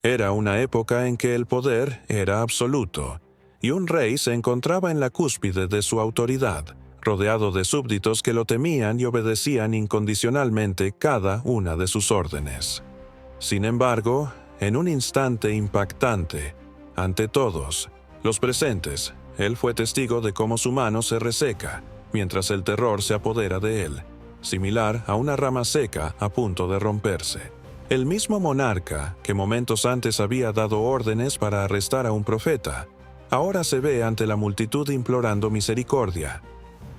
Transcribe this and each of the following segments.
Era una época en que el poder era absoluto, y un rey se encontraba en la cúspide de su autoridad, rodeado de súbditos que lo temían y obedecían incondicionalmente cada una de sus órdenes. Sin embargo, en un instante impactante, ante todos los presentes, él fue testigo de cómo su mano se reseca, mientras el terror se apodera de él, similar a una rama seca a punto de romperse. El mismo monarca, que momentos antes había dado órdenes para arrestar a un profeta, ahora se ve ante la multitud implorando misericordia.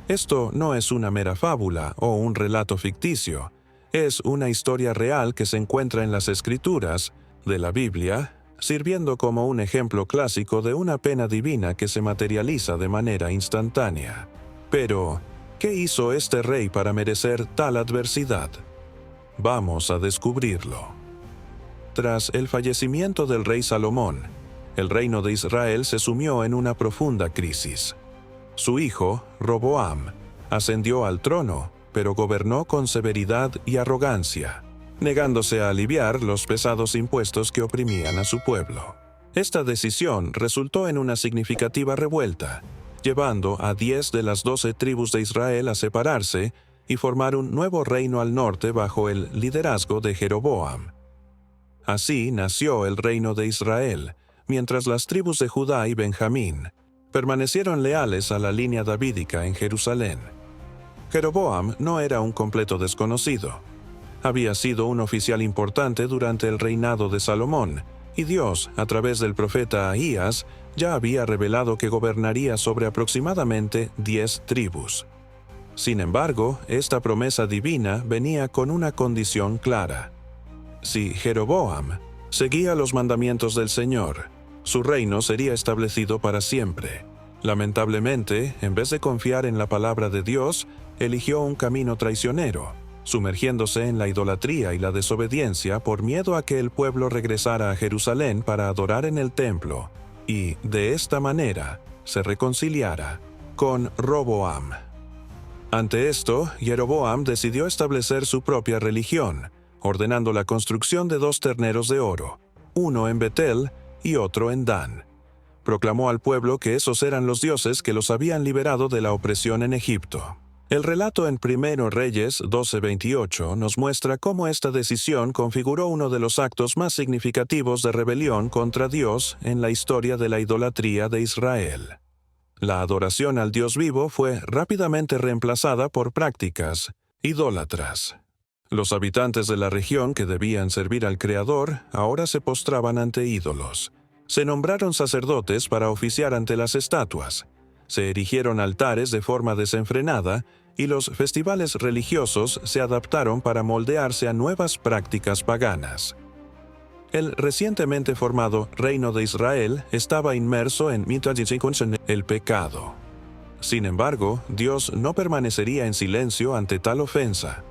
Esto no es una mera fábula o un relato ficticio, es una historia real que se encuentra en las Escrituras de la Biblia, sirviendo como un ejemplo clásico de una pena divina que se materializa de manera instantánea. Pero, ¿qué hizo este rey para merecer tal adversidad? Vamos a descubrirlo. Tras el fallecimiento del rey Salomón, el reino de Israel se sumió en una profunda crisis. Su hijo, Roboam, ascendió al trono, pero gobernó con severidad y arrogancia, negándose a aliviar los pesados impuestos que oprimían a su pueblo. Esta decisión resultó en una significativa revuelta, llevando a 10 de las 12 tribus de Israel a separarse y formar un nuevo reino al norte bajo el liderazgo de Jeroboam. Así nació el reino de Israel, mientras las tribus de Judá y Benjamín permanecieron leales a la línea davídica en Jerusalén. Jeroboam no era un completo desconocido. Había sido un oficial importante durante el reinado de Salomón, y Dios, a través del profeta Ahías, ya había revelado que gobernaría sobre aproximadamente 10 tribus. Sin embargo, esta promesa divina venía con una condición clara. Si Jeroboam seguía los mandamientos del Señor, su reino sería establecido para siempre. Lamentablemente, en vez de confiar en la palabra de Dios, eligió un camino traicionero, sumergiéndose en la idolatría y la desobediencia por miedo a que el pueblo regresara a Jerusalén para adorar en el templo, y, de esta manera, se reconciliara con Roboam. Ante esto, Jeroboam decidió establecer su propia religión, ordenando la construcción de 2 terneros de oro, uno en Betel y otro en Dan. Proclamó al pueblo que esos eran los dioses que los habían liberado de la opresión en Egipto. El relato en 1 Reyes 12:28 nos muestra cómo esta decisión configuró uno de los actos más significativos de rebelión contra Dios en la historia de la idolatría de Israel. La adoración al Dios vivo fue rápidamente reemplazada por prácticas idólatras. Los habitantes de la región que debían servir al Creador ahora se postraban ante ídolos. Se nombraron sacerdotes para oficiar ante las estatuas. Se erigieron altares de forma desenfrenada y los festivales religiosos se adaptaron para moldearse a nuevas prácticas paganas. El recientemente formado Reino de Israel estaba inmerso en el pecado. Sin embargo, Dios no permanecería en silencio ante tal ofensa.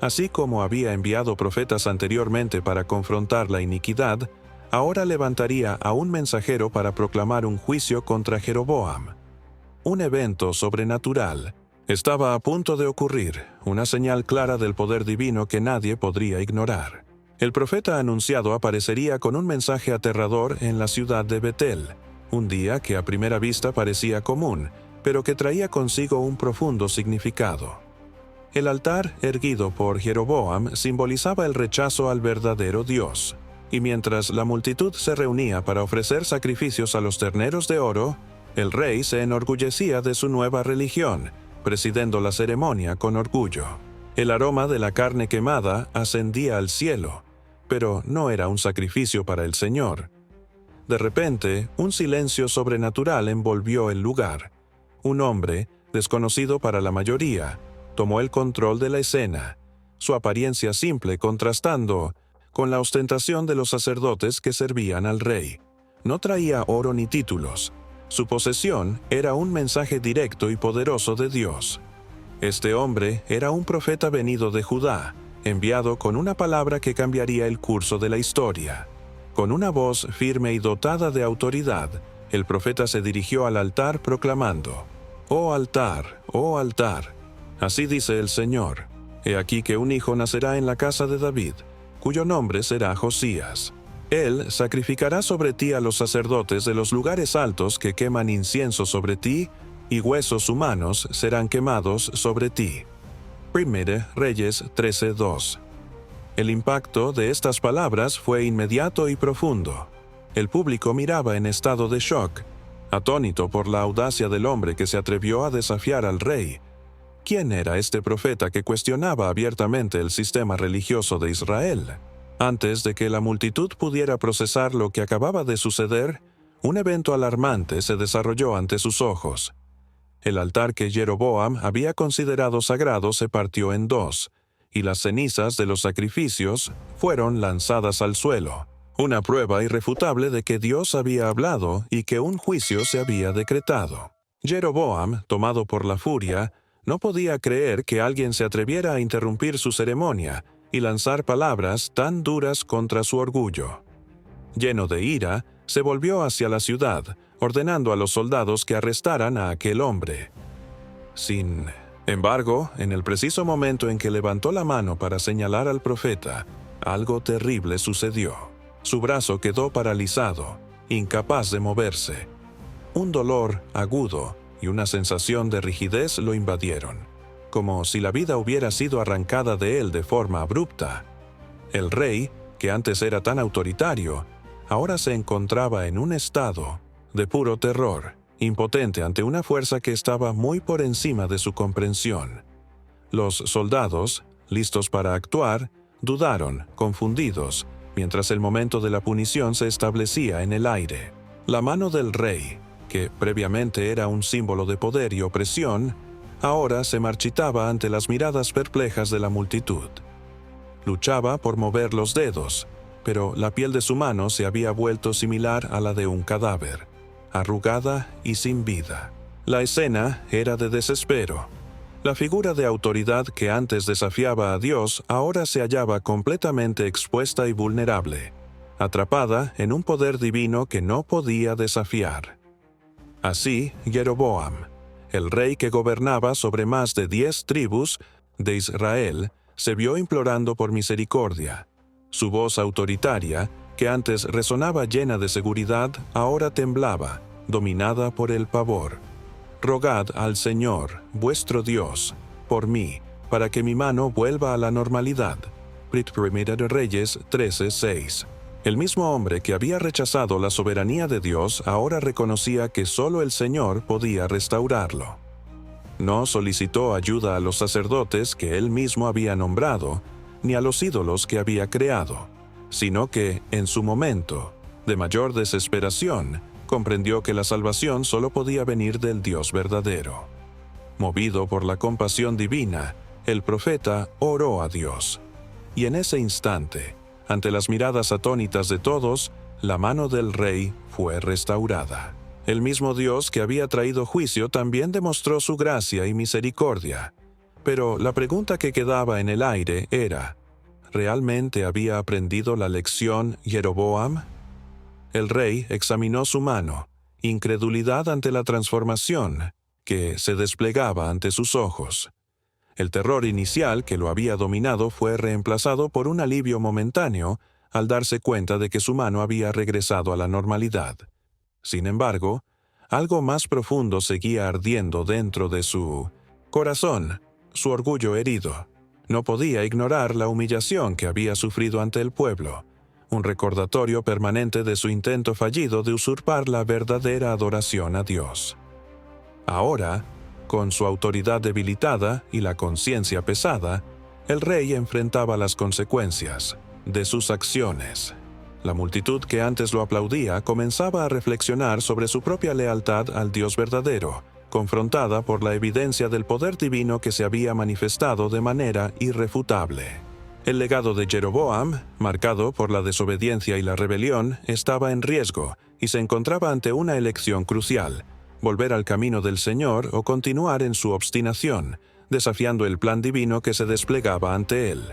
Así como había enviado profetas anteriormente para confrontar la iniquidad, ahora levantaría a un mensajero para proclamar un juicio contra Jeroboam. Un evento sobrenatural estaba a punto de ocurrir, una señal clara del poder divino que nadie podría ignorar. El profeta anunciado aparecería con un mensaje aterrador en la ciudad de Betel, un día que a primera vista parecía común, pero que traía consigo un profundo significado. El altar erguido por Jeroboam simbolizaba el rechazo al verdadero Dios, y mientras la multitud se reunía para ofrecer sacrificios a los terneros de oro, el rey se enorgullecía de su nueva religión, presidiendo la ceremonia con orgullo. El aroma de la carne quemada ascendía al cielo, pero no era un sacrificio para el Señor. De repente, un silencio sobrenatural envolvió el lugar. Un hombre, desconocido para la mayoría, tomó el control de la escena, su apariencia simple contrastando con la ostentación de los sacerdotes que servían al rey. No traía oro ni títulos. Su posesión era un mensaje directo y poderoso de Dios. Este hombre era un profeta venido de Judá, enviado con una palabra que cambiaría el curso de la historia. Con una voz firme y dotada de autoridad, el profeta se dirigió al altar proclamando: «Oh altar, oh altar, así dice el Señor, he aquí que un hijo nacerá en la casa de David, cuyo nombre será Josías. Él sacrificará sobre ti a los sacerdotes de los lugares altos que queman incienso sobre ti, y huesos humanos serán quemados sobre ti. 1 Reyes 13:2. El impacto de estas palabras fue inmediato y profundo. El público miraba en estado de shock, atónito por la audacia del hombre que se atrevió a desafiar al rey. ¿Quién era este profeta que cuestionaba abiertamente el sistema religioso de Israel? Antes de que la multitud pudiera procesar lo que acababa de suceder, un evento alarmante se desarrolló ante sus ojos. El altar que Jeroboam había considerado sagrado se partió en dos, y las cenizas de los sacrificios fueron lanzadas al suelo, una prueba irrefutable de que Dios había hablado y que un juicio se había decretado. Jeroboam, tomado por la furia, no podía creer que alguien se atreviera a interrumpir su ceremonia y lanzar palabras tan duras contra su orgullo. Lleno de ira, se volvió hacia la ciudad, ordenando a los soldados que arrestaran a aquel hombre. Sin embargo, en el preciso momento en que levantó la mano para señalar al profeta, algo terrible sucedió. Su brazo quedó paralizado, incapaz de moverse. Un dolor agudo y una sensación de rigidez lo invadieron, como si la vida hubiera sido arrancada de él de forma abrupta. El rey, que antes era tan autoritario, ahora se encontraba en un estado de puro terror, impotente ante una fuerza que estaba muy por encima de su comprensión. Los soldados, listos para actuar, dudaron, confundidos, mientras el momento de la punición se establecía en el aire. La mano del rey, que previamente era un símbolo de poder y opresión, ahora se marchitaba ante las miradas perplejas de la multitud. Luchaba por mover los dedos, pero la piel de su mano se había vuelto similar a la de un cadáver, arrugada y sin vida. La escena era de desespero. La figura de autoridad que antes desafiaba a Dios ahora se hallaba completamente expuesta y vulnerable, atrapada en un poder divino que no podía desafiar. Así, Jeroboam, el rey que gobernaba sobre más de 10 tribus de Israel, se vio implorando por misericordia. Su voz autoritaria, que antes resonaba llena de seguridad, ahora temblaba, dominada por el pavor. Rogad al Señor, vuestro Dios, por mí, para que mi mano vuelva a la normalidad. 1 Reyes 13:6. El mismo hombre que había rechazado la soberanía de Dios ahora reconocía que solo el Señor podía restaurarlo. No solicitó ayuda a los sacerdotes que él mismo había nombrado, ni a los ídolos que había creado, sino que, en su momento de mayor desesperación, comprendió que la salvación solo podía venir del Dios verdadero. Movido por la compasión divina, el profeta oró a Dios. Y en ese instante, ante las miradas atónitas de todos, la mano del rey fue restaurada. El mismo Dios que había traído juicio también demostró su gracia y misericordia. Pero la pregunta que quedaba en el aire era, ¿realmente había aprendido la lección Jeroboam? El rey examinó su mano, incredulidad ante la transformación que se desplegaba ante sus ojos. El terror inicial que lo había dominado fue reemplazado por un alivio momentáneo al darse cuenta de que su mano había regresado a la normalidad. Sin embargo, algo más profundo seguía ardiendo dentro de su corazón, su orgullo herido. No podía ignorar la humillación que había sufrido ante el pueblo, un recordatorio permanente de su intento fallido de usurpar la verdadera adoración a Dios. Ahora, con su autoridad debilitada y la conciencia pesada, el rey enfrentaba las consecuencias de sus acciones. La multitud que antes lo aplaudía comenzaba a reflexionar sobre su propia lealtad al Dios verdadero, confrontada por la evidencia del poder divino que se había manifestado de manera irrefutable. El legado de Jeroboam, marcado por la desobediencia y la rebelión, estaba en riesgo y se encontraba ante una elección crucial: volver al camino del Señor o continuar en su obstinación, desafiando el plan divino que se desplegaba ante él.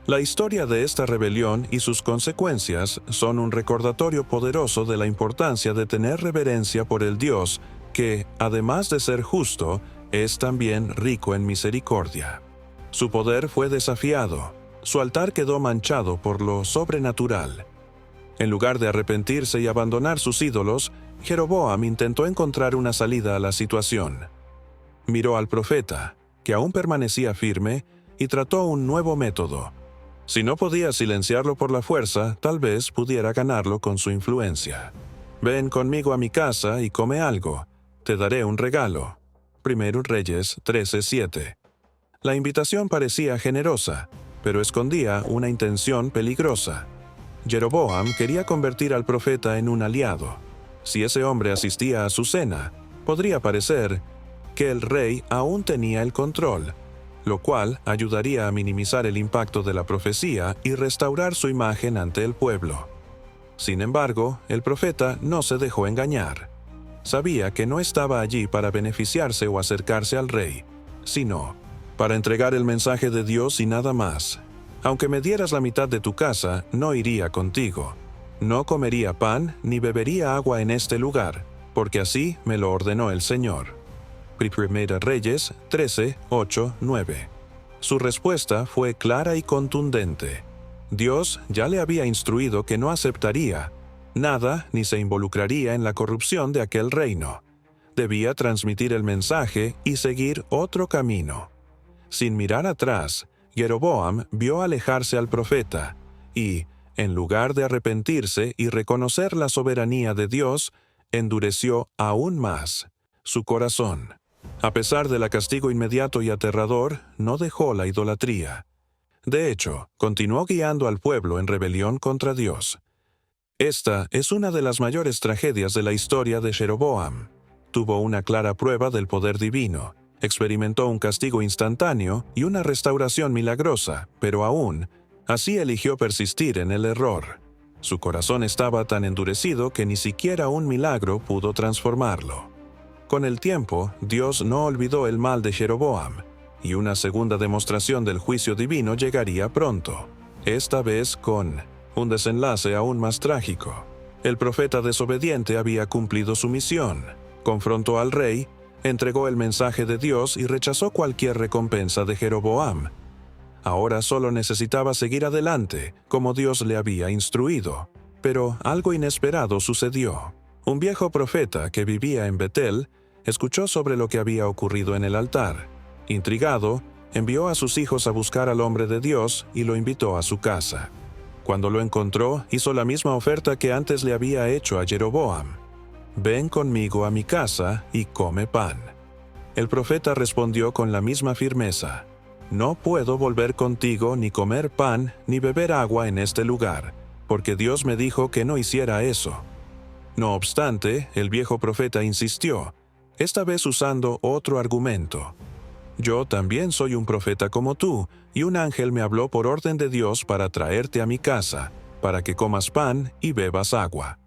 La historia de esta rebelión y sus consecuencias son un recordatorio poderoso de la importancia de tener reverencia por el Dios que, además de ser justo, es también rico en misericordia. Su poder fue desafiado, su altar quedó manchado por lo sobrenatural. En lugar de arrepentirse y abandonar sus ídolos, Jeroboam intentó encontrar una salida a la situación. Miró al profeta, que aún permanecía firme, y trató un nuevo método. Si no podía silenciarlo por la fuerza, tal vez pudiera ganarlo con su influencia. «Ven conmigo a mi casa y come algo. Te daré un regalo». 1 Reyes 13:7. La invitación parecía generosa, pero escondía una intención peligrosa. Jeroboam quería convertir al profeta en un aliado. Si ese hombre asistía a su cena, podría parecer que el rey aún tenía el control, lo cual ayudaría a minimizar el impacto de la profecía y restaurar su imagen ante el pueblo. Sin embargo, el profeta no se dejó engañar. Sabía que no estaba allí para beneficiarse o acercarse al rey, sino para entregar el mensaje de Dios y nada más. «Aunque me dieras la mitad de tu casa, no iría contigo. No comería pan ni bebería agua en este lugar, porque así me lo ordenó el Señor». 1 Reyes 13:8-9. Su respuesta fue clara y contundente. Dios ya le había instruido que no aceptaría nada ni se involucraría en la corrupción de aquel reino. Debía transmitir el mensaje y seguir otro camino. Sin mirar atrás, Jeroboam vio alejarse al profeta y, en lugar de arrepentirse y reconocer la soberanía de Dios, endureció aún más su corazón. A pesar del castigo inmediato y aterrador, no dejó la idolatría. De hecho, continuó guiando al pueblo en rebelión contra Dios. Esta es una de las mayores tragedias de la historia de Jeroboam. Tuvo una clara prueba del poder divino, experimentó un castigo instantáneo y una restauración milagrosa, pero aún así eligió persistir en el error. Su corazón estaba tan endurecido que ni siquiera un milagro pudo transformarlo. Con el tiempo, Dios no olvidó el mal de Jeroboam, y una segunda demostración del juicio divino llegaría pronto, esta vez con un desenlace aún más trágico. El profeta desobediente había cumplido su misión, confrontó al rey, entregó el mensaje de Dios y rechazó cualquier recompensa de Jeroboam. Ahora solo necesitaba seguir adelante, como Dios le había instruido. Pero algo inesperado sucedió. Un viejo profeta que vivía en Betel escuchó sobre lo que había ocurrido en el altar. Intrigado, envió a sus hijos a buscar al hombre de Dios y lo invitó a su casa. Cuando lo encontró, hizo la misma oferta que antes le había hecho a Jeroboam. «Ven conmigo a mi casa y come pan». El profeta respondió con la misma firmeza: «No puedo volver contigo ni comer pan ni beber agua en este lugar, porque Dios me dijo que no hiciera eso». No obstante, el viejo profeta insistió, esta vez usando otro argumento. «Yo también soy un profeta como tú, y un ángel me habló por orden de Dios para traerte a mi casa, para que comas pan y bebas agua».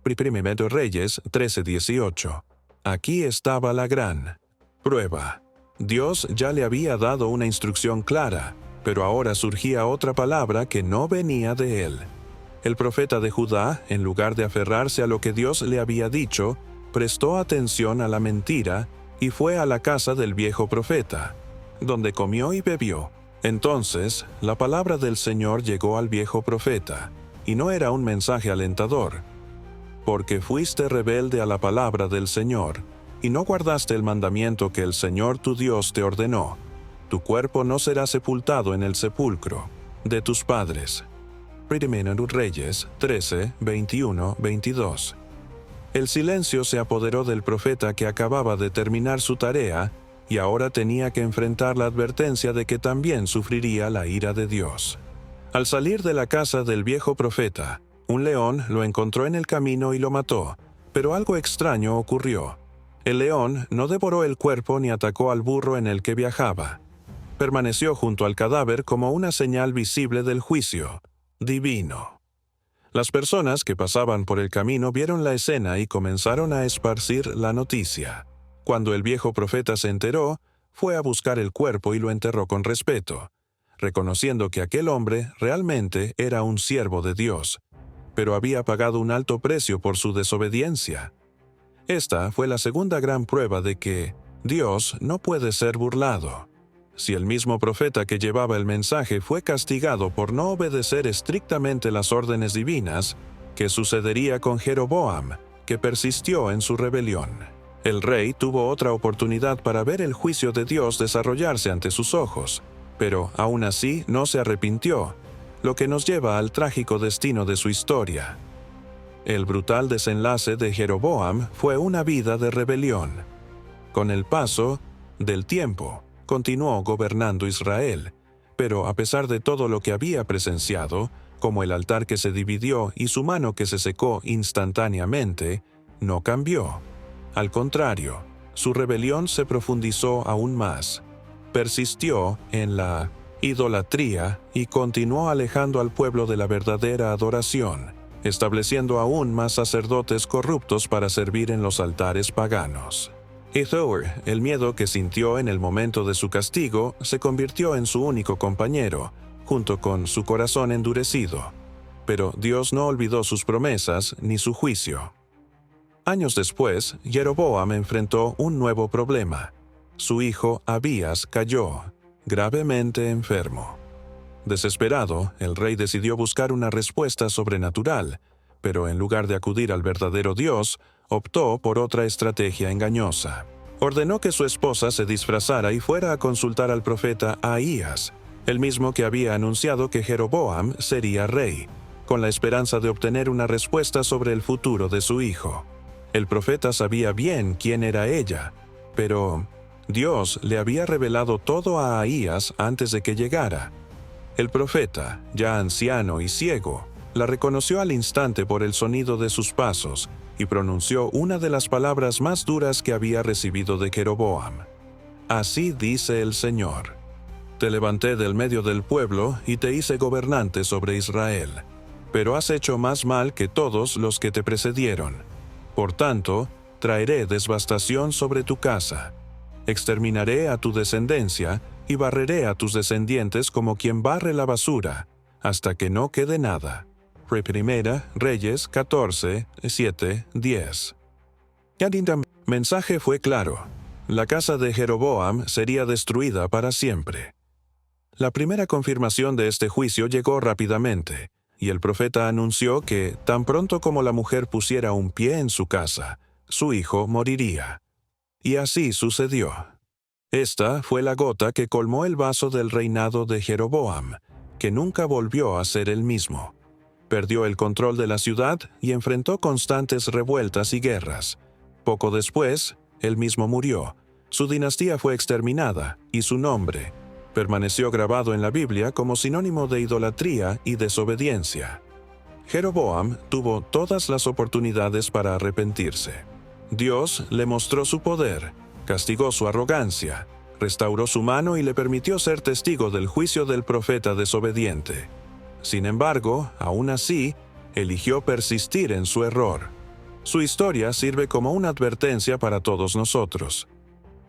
1 Reyes 13:18. Aquí estaba la gran prueba. Dios ya le había dado una instrucción clara, pero ahora surgía otra palabra que no venía de él. El profeta de Judá, en lugar de aferrarse a lo que Dios le había dicho, prestó atención a la mentira y fue a la casa del viejo profeta, donde comió y bebió. Entonces, la palabra del Señor llegó al viejo profeta, y no era un mensaje alentador. «Porque fuiste rebelde a la palabra del Señor, y no guardaste el mandamiento que el Señor tu Dios te ordenó, tu cuerpo no será sepultado en el sepulcro de tus padres». 1 Reyes 13, 21, 22. El silencio se apoderó del profeta que acababa de terminar su tarea y ahora tenía que enfrentar la advertencia de que también sufriría la ira de Dios. Al salir de la casa del viejo profeta, un león lo encontró en el camino y lo mató, pero algo extraño ocurrió. El león no devoró el cuerpo ni atacó al burro en el que viajaba. Permaneció junto al cadáver como una señal visible del juicio divino. Las personas que pasaban por el camino vieron la escena y comenzaron a esparcir la noticia. Cuando el viejo profeta se enteró, fue a buscar el cuerpo y lo enterró con respeto, reconociendo que aquel hombre realmente era un siervo de Dios, pero había pagado un alto precio por su desobediencia. Esta fue la segunda gran prueba de que Dios no puede ser burlado. Si el mismo profeta que llevaba el mensaje fue castigado por no obedecer estrictamente las órdenes divinas, ¿Qué sucedería con Jeroboam, que persistió en su rebelión? El rey tuvo otra oportunidad para ver el juicio de Dios desarrollarse ante sus ojos, pero aún así no se arrepintió, lo que nos lleva al trágico destino de su historia. El brutal desenlace de Jeroboam fue una vida de rebelión. Con el paso del tiempo, continuó gobernando Israel, pero a pesar de todo lo que había presenciado, como el altar que se dividió y su mano que se secó instantáneamente, no cambió. Al contrario, su rebelión se profundizó aún más. Persistió en la idolatría y continuó alejando al pueblo de la verdadera adoración, estableciendo aún más sacerdotes corruptos para servir en los altares paganos. Ithor, el miedo que sintió en el momento de su castigo, se convirtió en su único compañero, junto con su corazón endurecido. Pero Dios no olvidó sus promesas ni su juicio. Años después, Jeroboam enfrentó un nuevo problema. Su hijo Abías cayó, gravemente enfermo. Desesperado, el rey decidió buscar una respuesta sobrenatural, pero en lugar de acudir al verdadero Dios, optó por otra estrategia engañosa. Ordenó que su esposa se disfrazara y fuera a consultar al profeta Ahías, el mismo que había anunciado que Jeroboam sería rey, con la esperanza de obtener una respuesta sobre el futuro de su hijo. El profeta sabía bien quién era ella, pero Dios le había revelado todo a Ahías antes de que llegara. El profeta, ya anciano y ciego, la reconoció al instante por el sonido de sus pasos y pronunció una de las palabras más duras que había recibido de Jeroboam. Así dice el Señor: Te levanté del medio del pueblo y te hice gobernante sobre Israel, pero has hecho más mal que todos los que te precedieron. Por tanto, traeré devastación sobre tu casa. Exterminaré a tu descendencia y barreré a tus descendientes como quien barre la basura, hasta que no quede nada. Primera Reyes 14, 7, 10. El mensaje fue claro: la casa de Jeroboam sería destruida para siempre. La primera confirmación de este juicio llegó rápidamente, y el profeta anunció que, tan pronto como la mujer pusiera un pie en su casa, su hijo moriría. Y así sucedió. Esta fue la gota que colmó el vaso del reinado de Jeroboam, que nunca volvió a ser el mismo. Perdió el control de la ciudad y enfrentó constantes revueltas y guerras. Poco después, él mismo murió, su dinastía fue exterminada y su nombre permaneció grabado en la Biblia como sinónimo de idolatría y desobediencia. Jeroboam tuvo todas las oportunidades para arrepentirse. Dios le mostró su poder, castigó su arrogancia, restauró su mano y le permitió ser testigo del juicio del profeta desobediente. Sin embargo, aún así, eligió persistir en su error. Su historia sirve como una advertencia para todos nosotros.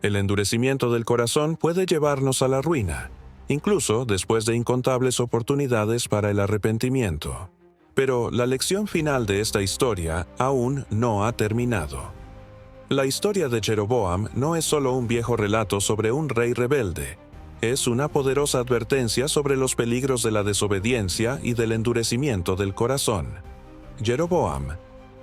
El endurecimiento del corazón puede llevarnos a la ruina, incluso después de incontables oportunidades para el arrepentimiento. Pero la lección final de esta historia aún no ha terminado. La historia de Jeroboam no es solo un viejo relato sobre un rey rebelde. Es una poderosa advertencia sobre los peligros de la desobediencia y del endurecimiento del corazón. Jeroboam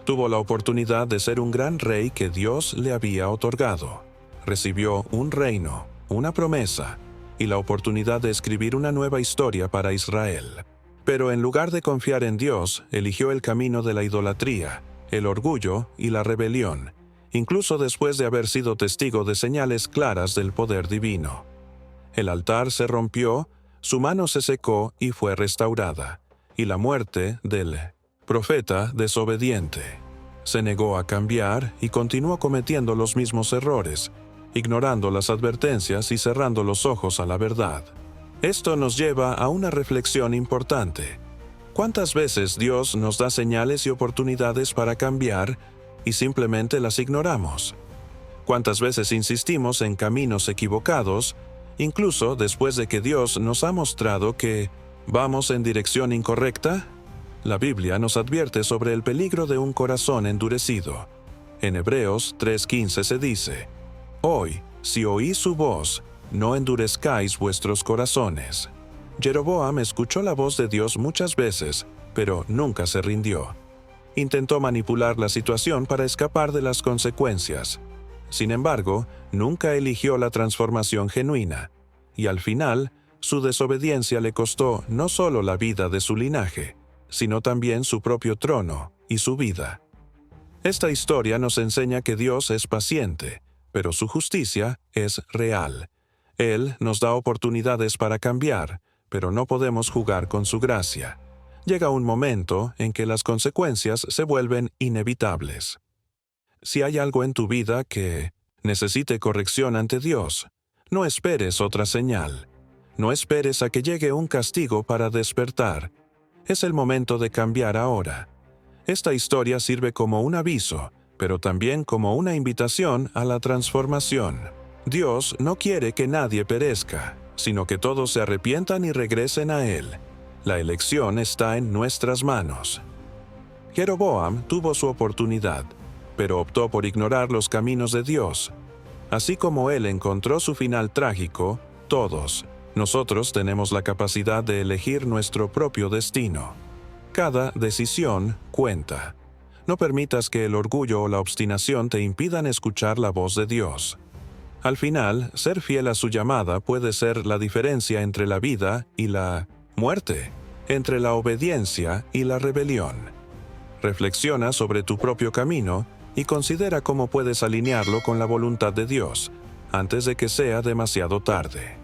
tuvo la oportunidad de ser un gran rey que Dios le había otorgado. Recibió un reino, una promesa y la oportunidad de escribir una nueva historia para Israel. Pero en lugar de confiar en Dios, eligió el camino de la idolatría, el orgullo y la rebelión, incluso después de haber sido testigo de señales claras del poder divino. El altar se rompió, su mano se secó y fue restaurada, y la muerte del profeta desobediente. Se negó a cambiar y continuó cometiendo los mismos errores, ignorando las advertencias y cerrando los ojos a la verdad. Esto nos lleva a una reflexión importante. ¿Cuántas veces Dios nos da señales y oportunidades para cambiar y simplemente las ignoramos? ¿Cuántas veces insistimos en caminos equivocados, incluso después de que Dios nos ha mostrado que vamos en dirección incorrecta? La Biblia nos advierte sobre el peligro de un corazón endurecido. En Hebreos 3:15 se dice: Hoy, si oís su voz, no endurezcáis vuestros corazones. Jeroboam escuchó la voz de Dios muchas veces, pero nunca se rindió. Intentó manipular la situación para escapar de las consecuencias. Sin embargo, nunca eligió la transformación genuina, y al final, su desobediencia le costó no solo la vida de su linaje, sino también su propio trono y su vida. Esta historia nos enseña que Dios es paciente, pero su justicia es real. Él nos da oportunidades para cambiar, pero no podemos jugar con su gracia. Llega un momento en que las consecuencias se vuelven inevitables. Si hay algo en tu vida que necesite corrección ante Dios, no esperes otra señal. No esperes a que llegue un castigo para despertar. Es el momento de cambiar ahora. Esta historia sirve como un aviso, pero también como una invitación a la transformación. Dios no quiere que nadie perezca, sino que todos se arrepientan y regresen a Él. La elección está en nuestras manos. Jeroboam tuvo su oportunidad, pero optó por ignorar los caminos de Dios. Así como él encontró su final trágico, todos, nosotros tenemos la capacidad de elegir nuestro propio destino. Cada decisión cuenta. No permitas que el orgullo o la obstinación te impidan escuchar la voz de Dios. Al final, ser fiel a su llamada puede ser la diferencia entre la vida y la muerte, entre la obediencia y la rebelión. Reflexiona sobre tu propio camino y considera cómo puedes alinearlo con la voluntad de Dios, antes de que sea demasiado tarde.